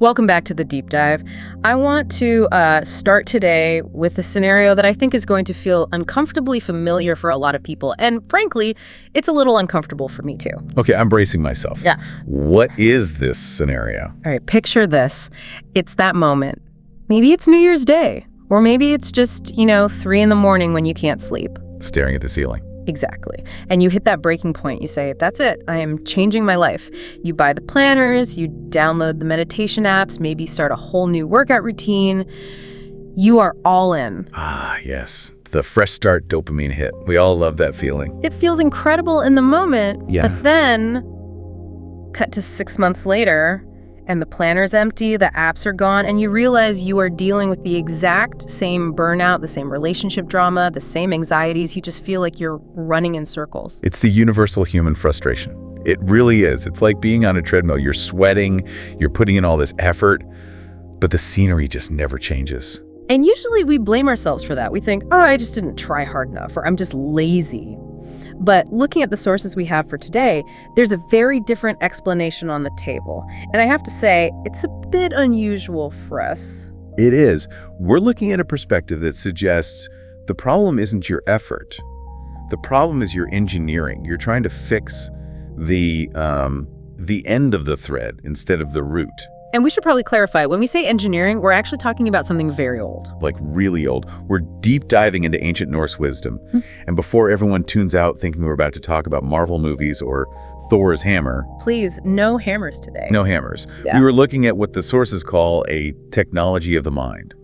Welcome back to the deep dive. I want to start today with a scenario that I think is going to feel uncomfortably familiar for a lot of people. And frankly, it's a little uncomfortable for me too. Okay, I'm bracing myself. Yeah. What is this scenario? All right, picture this. It's that moment. Maybe it's New Year's Day, or maybe it's just, 3 in the morning when you can't sleep. Staring at the ceiling. Exactly. And you hit that breaking point. You say, that's it. I am changing my life. You buy the planners, you download the meditation apps, maybe start a whole new workout routine. You are all in. Ah, yes. The fresh start dopamine hit. We all love that feeling. It feels incredible in the moment. Yeah. But then, cut to 6 months later, and the planner's empty, the apps are gone, and you realize you are dealing with the exact same burnout, the same relationship drama, the same anxieties. You just feel like you're running in circles. It's the universal human frustration. It really is. It's like being on a treadmill. You're sweating, you're putting in all this effort, but the scenery just never changes. And usually we blame ourselves for that. We think, oh, I just didn't try hard enough, or I'm just lazy. But looking at the sources we have for today, there's a very different explanation on the table. And I have to say, it's a bit unusual for us. It is. We're looking at a perspective that suggests the problem isn't your effort. The problem is your engineering. You're trying to fix the end of the thread instead of the root. And we should probably clarify, when we say engineering, we're actually talking about something very old. Like really old. We're deep diving into ancient Norse wisdom. And before everyone tunes out thinking we're about to talk about Marvel movies or Thor's hammer. Please, no hammers today. No hammers. Yeah. We were looking at what the sources call a technology of the mind.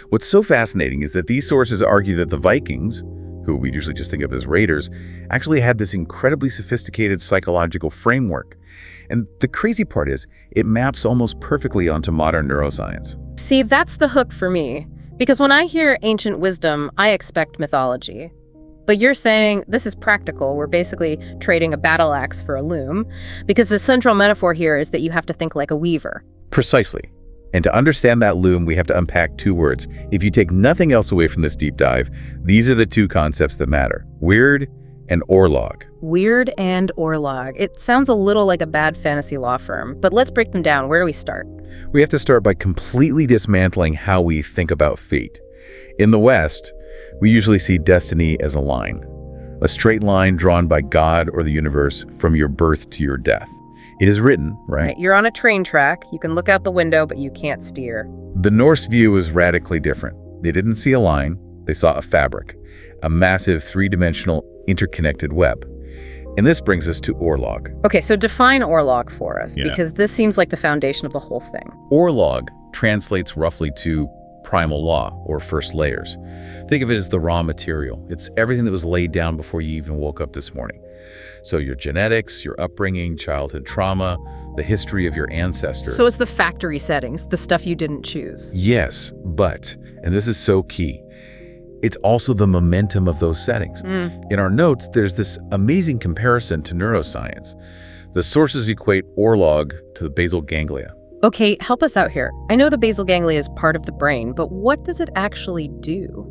What's so fascinating is that these sources argue that the Vikings, who we usually just think of as raiders, actually had this incredibly sophisticated psychological framework. And the crazy part is, it maps almost perfectly onto modern neuroscience. See, that's the hook for me. Because when I hear ancient wisdom, I expect mythology. But you're saying this is practical. We're basically trading a battle axe for a loom. Because the central metaphor here is that you have to think like a weaver. Precisely. And to understand that loom, we have to unpack two words. If you take nothing else away from this deep dive, these are the two concepts that matter: Wyrd and Orlog. Wyrd and Orlog. It sounds a little like a bad fantasy law firm, but let's break them down. Where do we start? We have to start by completely dismantling how we think about fate. In the West, we usually see destiny as a line, a straight line drawn by God or the universe from your birth to your death. It is written, right? You're on a train track. You can look out the window, but you can't steer. The Norse view is radically different. They didn't see a line, they saw a fabric, a massive three-dimensional interconnected web. And this brings us to Orlog. Okay, so define Orlog for us, Yeah. because this seems like the foundation of the whole thing. Orlog translates roughly to primal law, or first layers. Think of it as the raw material. It's everything that was laid down before you even woke up this morning. So your genetics, your upbringing, childhood trauma, the history of your ancestors. So it's the factory settings, the stuff you didn't choose. Yes, but, and this is so key, it's also the momentum of those settings. In our notes, there's this amazing comparison to neuroscience. The sources equate Orlog to the basal ganglia. Okay, help us out here. I know the basal ganglia is part of the brain, but what does it actually do?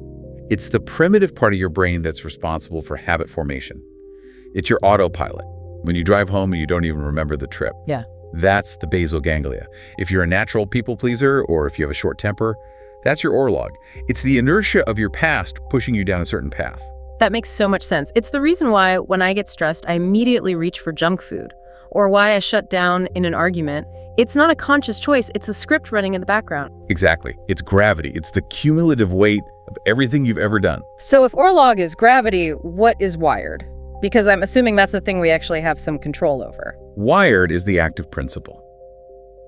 It's the primitive part of your brain that's responsible for habit formation. It's your autopilot. When you drive home and you don't even remember the trip. Yeah. That's the basal ganglia. If you're a natural people pleaser or if you have a short temper, that's your Orlog. It's the inertia of your past pushing you down a certain path. That makes so much sense. It's the reason why when I get stressed, I immediately reach for junk food, or why I shut down in an argument. It's not a conscious choice. It's a script running in the background. Exactly. It's gravity. It's the cumulative weight of everything you've ever done. So if Orlog is gravity, what is Wyrd? Because I'm assuming that's the thing we actually have some control over. Wyrd is the active principle.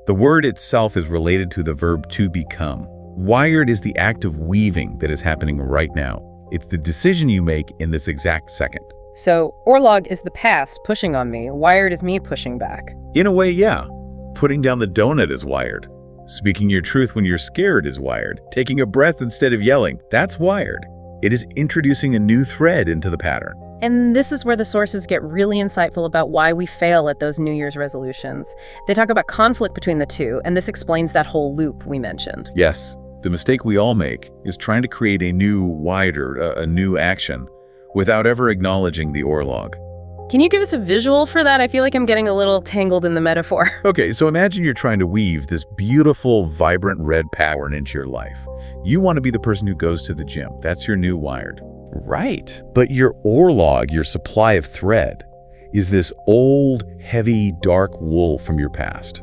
The word itself is related to the verb to become. Wyrd is the act of weaving that is happening right now. It's the decision you make in this exact second. So Orlog is the past pushing on me. Wyrd is me pushing back. In a way, yeah. Putting down the donut is Wyrd. Speaking your truth when you're scared is Wyrd. Taking a breath instead of yelling, that's Wyrd. It is introducing a new thread into the pattern. And this is where the sources get really insightful about why we fail at those New Year's resolutions. They talk about conflict between the two, and this explains that whole loop we mentioned. Yes, the mistake we all make is trying to create a new Wyrd, a new action, without ever acknowledging the Orlog. Can you give us a visual for that? I feel like I'm getting a little tangled in the metaphor. Okay, so imagine you're trying to weave this beautiful, vibrant red pattern into your life. You want to be the person who goes to the gym. That's your new Wyrd. Right. But your Orlog, your supply of thread, is this old, heavy, dark wool from your past.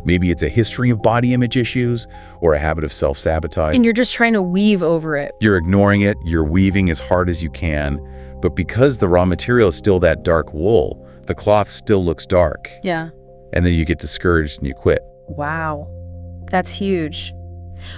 Maybe it's a history of body image issues or a habit of self-sabotage. And you're just trying to weave over it. You're ignoring it, you're weaving as hard as you can, but because the raw material is still that dark wool, the cloth still looks dark. Yeah. And then you get discouraged and you quit. Wow. That's huge.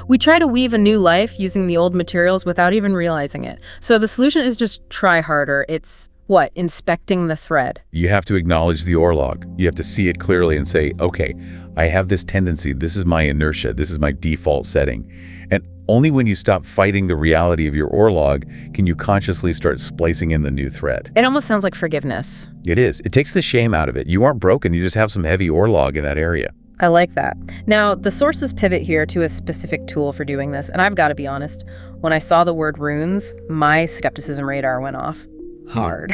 We try to weave a new life using the old materials without even realizing it. So the solution is just try harder. It's what? Inspecting the thread. You have to acknowledge the Orlog. You have to see it clearly and say, okay, I have this tendency. This is my inertia. This is my default setting. And only when you stop fighting the reality of your Orlog can you consciously start splicing in the new thread. It almost sounds like forgiveness. It is. It takes the shame out of it. You aren't broken. You just have some heavy Orlog in that area. I like that. Now, the sources pivot here to a specific tool for doing this, and I've got to be honest, when I saw the word runes, my skepticism radar went off hard.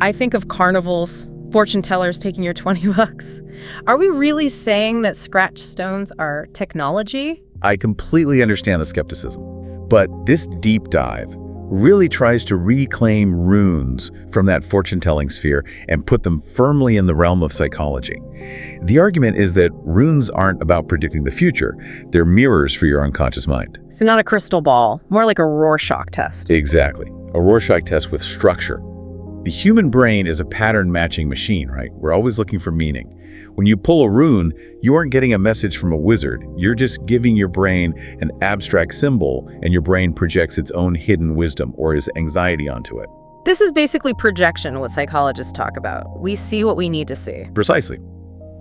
I think of carnivals, fortune tellers taking your $20. Are we really saying that scratch stones are technology? I completely understand the skepticism, but this deep dive really tries to reclaim runes from that fortune-telling sphere and put them firmly in the realm of psychology. The argument is that runes aren't about predicting the future. They're mirrors for your unconscious mind. So not a crystal ball, more like a Rorschach test. Exactly. A Rorschach test with structure. The human brain is a pattern-matching machine, right? We're always looking for meaning. When you pull a rune, you aren't getting a message from a wizard. You're just giving your brain an abstract symbol, and your brain projects its own hidden wisdom or its anxiety onto it. This is basically projection, what psychologists talk about. We see what we need to see. Precisely.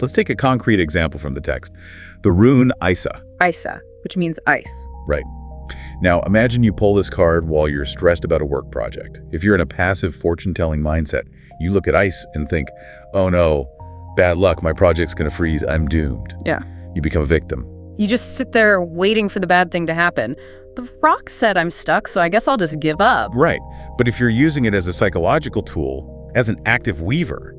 Let's take a concrete example from the text. The rune Isa. Isa, which means ice. Right. Now, imagine you pull this card while you're stressed about a work project. If you're in a passive fortune-telling mindset, you look at ice and think, oh no, bad luck, my project's gonna freeze, I'm doomed. Yeah. You become a victim. You just sit there waiting for the bad thing to happen. The rock said I'm stuck, so I guess I'll just give up. Right. But if you're using it as a psychological tool, as an active weaver,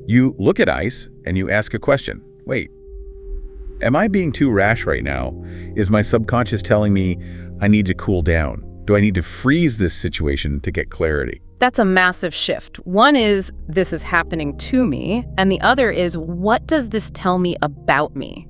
you look at ice and you ask a question. Wait, am I being too rash right now? Is my subconscious telling me I need to cool down? Do I need to freeze this situation to get clarity? That's a massive shift. One is, this is happening to me, and the other is, what does this tell me about me?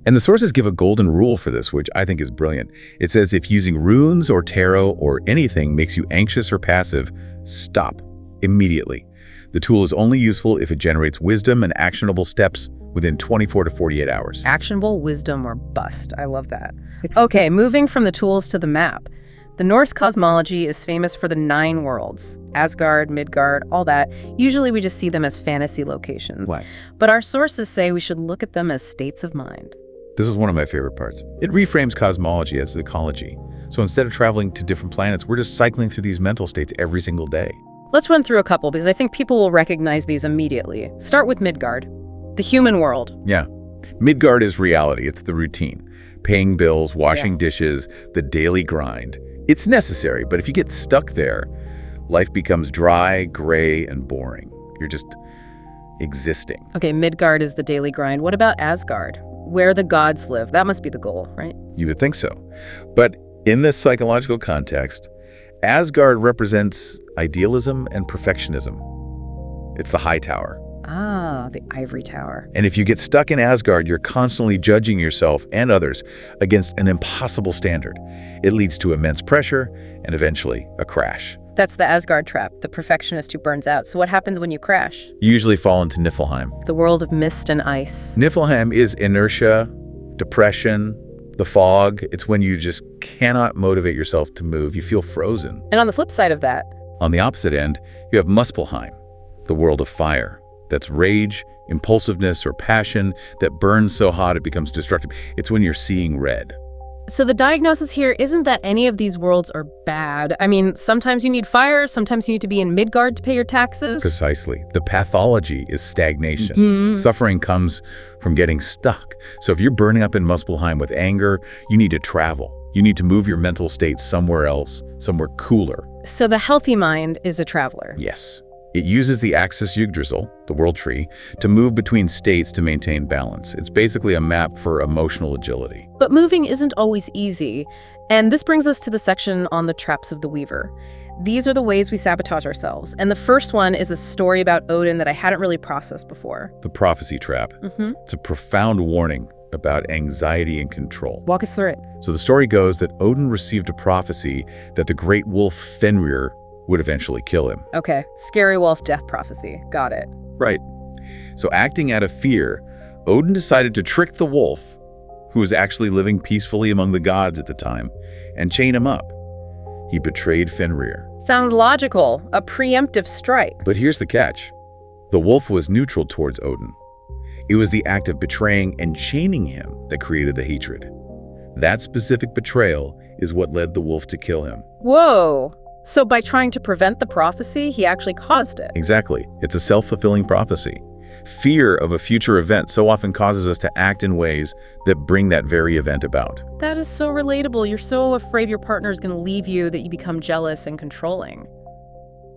And the sources give a golden rule for this, which I think is brilliant. It says if using runes or tarot or anything makes you anxious or passive, stop immediately. The tool is only useful if it generates wisdom and actionable steps within 24 to 48 hours. Actionable wisdom or bust. I love that. Okay, moving from the tools to the map. The Norse cosmology is famous for the 9 worlds. Asgard, Midgard, all that. Usually we just see them as fantasy locations. What? But our sources say we should look at them as states of mind. This is one of my favorite parts. It reframes cosmology as ecology. So instead of traveling to different planets, we're just cycling through these mental states every single day. Let's run through a couple because I think people will recognize these immediately. Start with Midgard, the human world. Yeah. Midgard is reality. It's the routine. Paying bills, washing dishes, the daily grind. It's necessary, but if you get stuck there, life becomes dry, gray, and boring. You're just existing. Okay, Midgard is the daily grind. What about Asgard? Where the gods live. That must be the goal, right? You would think so. But in this psychological context, Asgard represents idealism and perfectionism. It's the high tower. Ah, the ivory tower. And if you get stuck in Asgard, you're constantly judging yourself and others against an impossible standard. It leads to immense pressure and eventually a crash. That's the Asgard trap, the perfectionist who burns out. So what happens when you crash? You usually fall into Niflheim. The world of mist and ice. Niflheim is inertia, depression, the fog. It's when you just cannot motivate yourself to move. You feel frozen. And on the flip side of that, on the opposite end, you have Muspelheim, the world of fire. That's rage, impulsiveness, or passion that burns so hot it becomes destructive. It's when you're seeing red. So the diagnosis here isn't that any of these worlds are bad. I mean, sometimes you need fire, sometimes you need to be in Midgard to pay your taxes. Precisely. The pathology is stagnation. Suffering comes from getting stuck. So if you're burning up in Muspelheim with anger, you need to travel. You need to move your mental state somewhere else, somewhere cooler. So the healthy mind is a traveler. Yes. It uses the axis Yggdrasil, the world tree, to move between states to maintain balance. It's basically a map for emotional agility. But moving isn't always easy, and this brings us to the section on the traps of the Weaver. These are the ways we sabotage ourselves, and the first one is a story about Odin that I hadn't really processed before. The prophecy trap. It's a profound warning about anxiety and control. Walk us through it. So the story goes that Odin received a prophecy that the great wolf Fenrir would eventually kill him. Okay, scary wolf death prophecy. Got it. Right. So acting out of fear, Odin decided to trick the wolf, who was actually living peacefully among the gods at the time, and chain him up. He betrayed Fenrir. Sounds logical. A preemptive strike. But here's the catch. The wolf was neutral towards Odin. It was the act of betraying and chaining him that created the hatred. That specific betrayal is what led the wolf to kill him. Whoa. So by trying to prevent the prophecy, he actually caused it. Exactly. It's a self-fulfilling prophecy. Fear of a future event so often causes us to act in ways that bring that very event about. That is so relatable. You're so afraid your partner is going to leave you that you become jealous and controlling,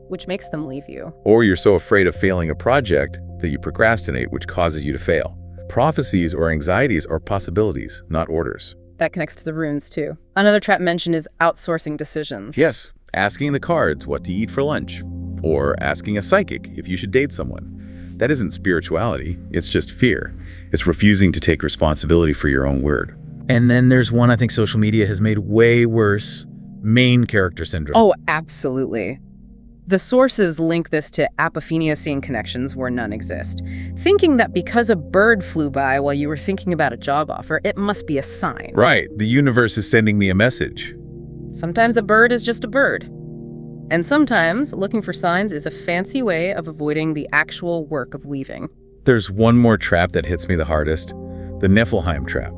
which makes them leave you. Or you're so afraid of failing a project that you procrastinate, which causes you to fail. Prophecies or anxieties are possibilities, not orders. That connects to the runes, too. Another trap mentioned is outsourcing decisions. Yes, asking the cards what to eat for lunch, or asking a psychic if you should date someone. That isn't spirituality, it's just fear. It's refusing to take responsibility for your own word. And then there's one I think social media has made way worse, main character syndrome. Oh, absolutely. The sources link this to apophenia seeing connections where none exist, thinking that because a bird flew by while you were thinking about a job offer, it must be a sign. Right, the universe is sending me a message. Sometimes a bird is just a bird. And sometimes looking for signs is a fancy way of avoiding the actual work of weaving. There's one more trap that hits me the hardest, the Niflheim trap,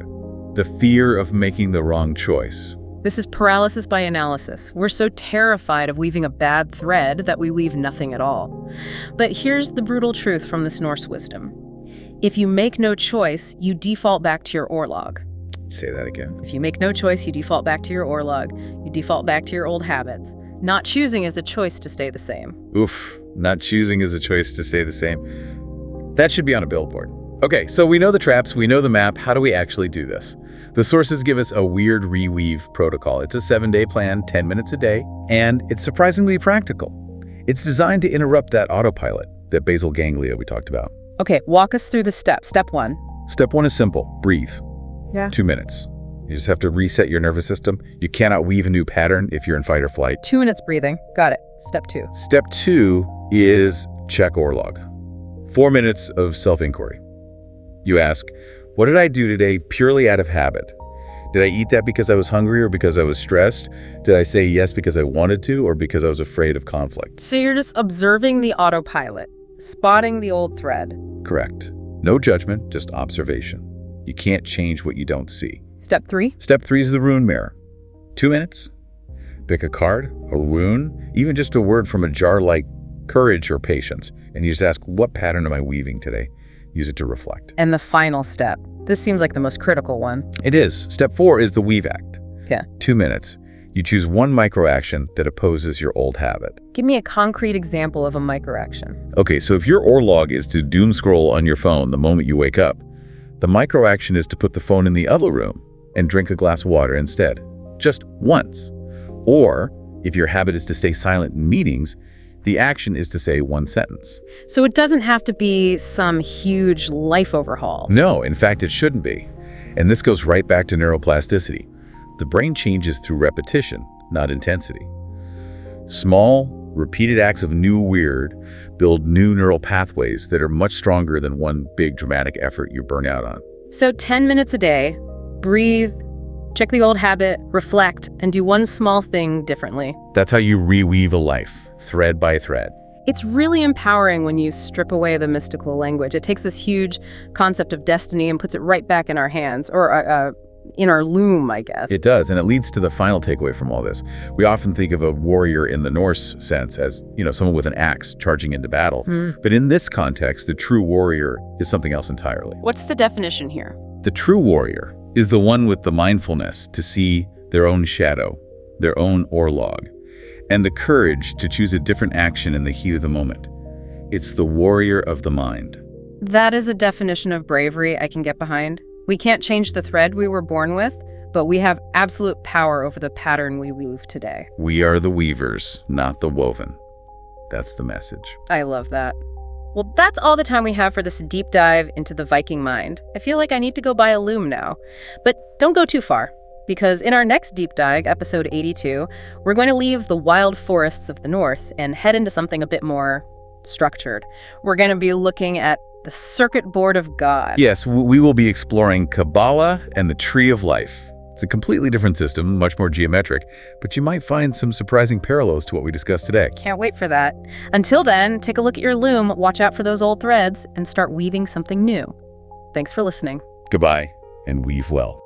the fear of making the wrong choice. This is paralysis by analysis. We're so terrified of weaving a bad thread that we weave nothing at all. But here's the brutal truth from this Norse wisdom. If you make no choice, you default back to your Orlog. Say that again. If you make no choice, you default back to your Orlog. You default back to your old habits. Not choosing is a choice to stay the same. Oof, not choosing is a choice to stay the same. That should be on a billboard. Okay, so we know the traps, we know the map. How do we actually do this? The sources give us a Wyrd Reweave protocol. It's a 7-day plan, 10 minutes a day, and it's surprisingly practical. It's designed to interrupt that autopilot, that basal ganglia we talked about. Okay, walk us through the steps. Step 1. Step 1 is simple, breathe. Yeah. 2 minutes. You just have to reset your nervous system. You cannot weave a new pattern if you're in fight or flight. 2 minutes breathing. Got it. Step 2. Step 2 is check Orlog. 4 minutes of self-inquiry. You ask, what did I do today purely out of habit? Did I eat that because I was hungry or because I was stressed? Did I say yes because I wanted to or because I was afraid of conflict? So you're just observing the autopilot, spotting the old thread. Correct. No judgment, just observation. You can't change what you don't see. Step 3. Step 3 is the rune mirror. 2 minutes. Pick a card, a rune, even just a word from a jar like courage or patience, and you just ask, what pattern am I weaving today? Use it to reflect. And the final step. This seems like the most critical one. It is. Step 4 is the weave act. Yeah. 2 minutes. You choose one micro-action that opposes your old habit. Give me a concrete example of a micro-action. Okay, so if your Orlog is to doom scroll on your phone the moment you wake up, the micro-action is to put the phone in the other room and drink a glass of water instead. Just once. Or, if your habit is to stay silent in meetings, the action is to say one sentence. So it doesn't have to be some huge life overhaul. No, in fact, it shouldn't be. And this goes right back to neuroplasticity. The brain changes through repetition, not intensity. Small, repeated acts of new Wyrd build new neural pathways that are much stronger than one big dramatic effort you burn out on. So 10 minutes a day, breathe, check the old habit, reflect, and do one small thing differently. That's how you reweave a life, thread by thread. It's really empowering when you strip away the mystical language. It takes this huge concept of destiny and puts it right back in our hands, or in our loom, I guess. It does, and it leads to the final takeaway from all this. We often think of a warrior in the Norse sense as, someone with an axe charging into battle. But in this context, the true warrior is something else entirely. What's the definition here? The true warrior is the one with the mindfulness to see their own shadow, their own Orlog, and the courage to choose a different action in the heat of the moment. It's the warrior of the mind. That is a definition of bravery I can get behind. We can't change the thread we were born with, but we have absolute power over the pattern we weave today. We are the weavers, not the woven. That's the message. I love that. Well, that's all the time we have for this deep dive into the Viking mind. I feel like I need to go buy a loom now. But don't go too far, because in our next deep dive, episode 82, we're going to leave the wild forests of the north and head into something a bit more structured. We're going to be looking at the circuit board of God. Yes, we will be exploring Kabbalah and the Tree of Life. It's a completely different system, much more geometric, but you might find some surprising parallels to what we discussed today. Can't wait for that. Until then, take a look at your loom, watch out for those old threads, and start weaving something new. Thanks for listening. Goodbye, and weave well.